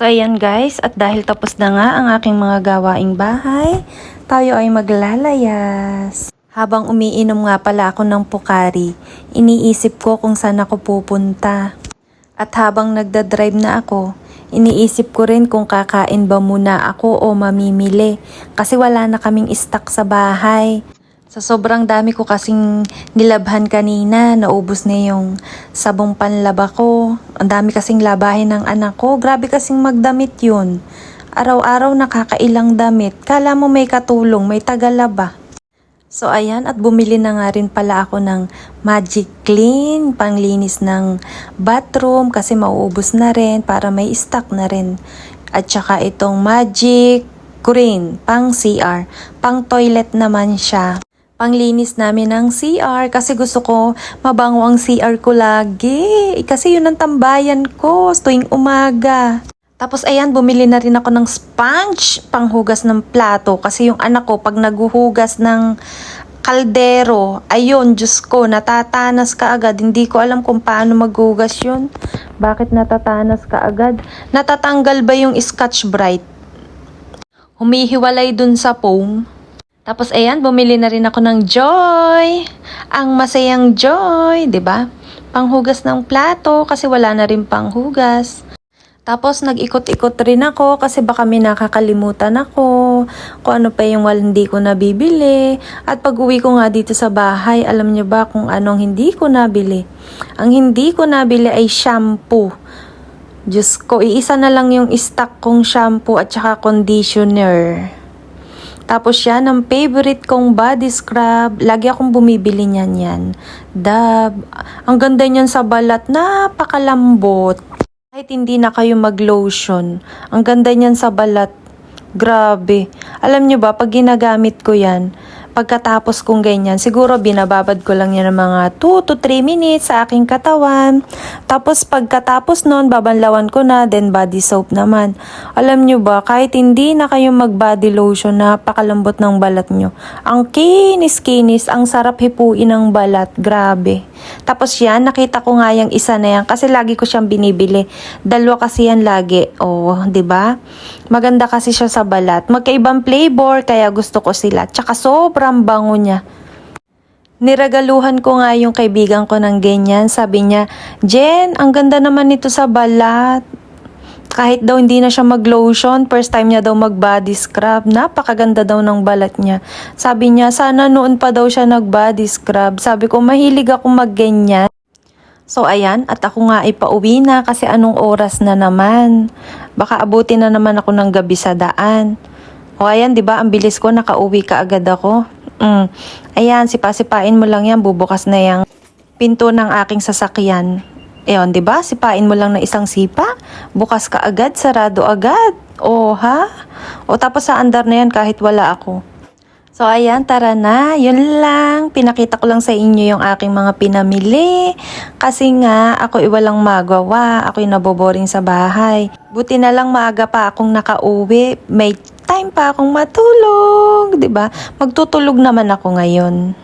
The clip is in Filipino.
So ayan guys, at dahil tapos na nga ang aking mga gawaing bahay, tayo ay maglalayas. Habang umiinom nga pala ako ng Pocari, iniisip ko kung saan ako pupunta. At habang nagdadrive na ako, iniisip ko rin kung kakain ba muna ako o mamimili kasi wala na kaming stock sa bahay. Sa sobrang dami ko kasing nilabhan kanina, naubos na yung sabong panlaba ko. Ang dami kasing labahin ng anak ko. Grabe kasing magdamit yun. Araw-araw nakakailang damit. Kala mo may katulong, may tagalaba. So ayan, at bumili na nga rin pala ako ng Magic Clean, panglinis ng bathroom kasi mauubos na rin para may stock na rin. At saka itong Magic Green, pang CR, pang toilet naman siya. Panglinis namin ng CR kasi gusto ko mabango ang CR ko lagi. Kasi yun ang tambayan ko tuwing umaga. Tapos ayan, bumili na rin ako ng sponge panghugas ng plato. Kasi yung anak ko pag naguhugas ng kaldero, ayun, Diyos ko, natatanas ka agad. Hindi ko alam kung paano maghugas yun. Bakit natatanas ka agad? Natatanggal ba yung Scotch Brite? Humihiwalay dun sa foam. Tapos ayan, bumili na rin ako ng Joy. Ang masayang Joy, 'di ba? Panghugas ng plato kasi wala na rin panghugas. Tapos nag-ikot-ikot rin ako kasi baka may nakakalimutan ako kung ano pa yung hindi ko nabibili. At pag uwi ko nga dito sa bahay, alam niyo ba kung anong hindi ko nabili? Ang hindi ko nabili ay shampoo. Diyos ko, iisa na lang yung stock kong shampoo at saka conditioner. Tapos yan, ang favorite kong body scrub. Lagi akong bumibili niyan yan. Dove. Ang ganda niyan sa balat. Napakalambot. Kahit hindi na kayo mag-lotion. Ang ganda niyan sa balat. Grabe. Alam nyo ba, pag ginagamit ko yan, pagkatapos kong ganyan, siguro binababad ko lang yan ng mga 2 to 3 minutes sa aking katawan. Tapos pagkatapos nun, babanlawan ko na, then body soap naman. Alam nyo ba, kahit hindi na kayo mag-body lotion, napakalambot ng balat nyo. Ang kinis-kinis, ang sarap hipuin ng balat. Grabe. Tapos yan, nakita ko nga yung isa na yan kasi lagi ko siyang binibili. Dalawa kasi yan lagi. Oh, 'di ba? Maganda kasi siya sa balat. Magkaibang flavor kaya gusto ko sila. Tsaka sobrang bango niya. Niragaluhan ko nga yung kaibigan ko ng ganyan. Sabi niya, "Jen, ang ganda naman nito sa balat." Kahit daw hindi na siya mag-lotion, first time niya daw mag-body scrub. Napakaganda daw ng balat niya. Sabi niya, sana noon pa daw siya nag-body scrub. Sabi ko, mahilig ako mag-ganyan. So ayan, at ako nga ay pauwi na kasi anong oras na naman. Baka abutin na naman ako ng gabi sa daan. O ayan, di ba, ang bilis ko, nakauwi ka agad ako. Ayan, sipa-sipain mo lang yan, bubukas na yung pinto ng aking sasakyan. Eyon, 'di ba? Sipain mo lang ng isang sipa, bukas ka agad, sarado agad. Oh, ha? O tapos sa andar na 'yan kahit wala ako. So ayan, tara na. 'Yun lang. Pinakita ko lang sa inyo yung aking mga pinamili. Kasi nga ako walang magawa. Ako'y naboboring sa bahay. Buti na lang maaga pa akong nakauwi. May time pa akong matulog, 'di ba? Magtutulog naman ako ngayon.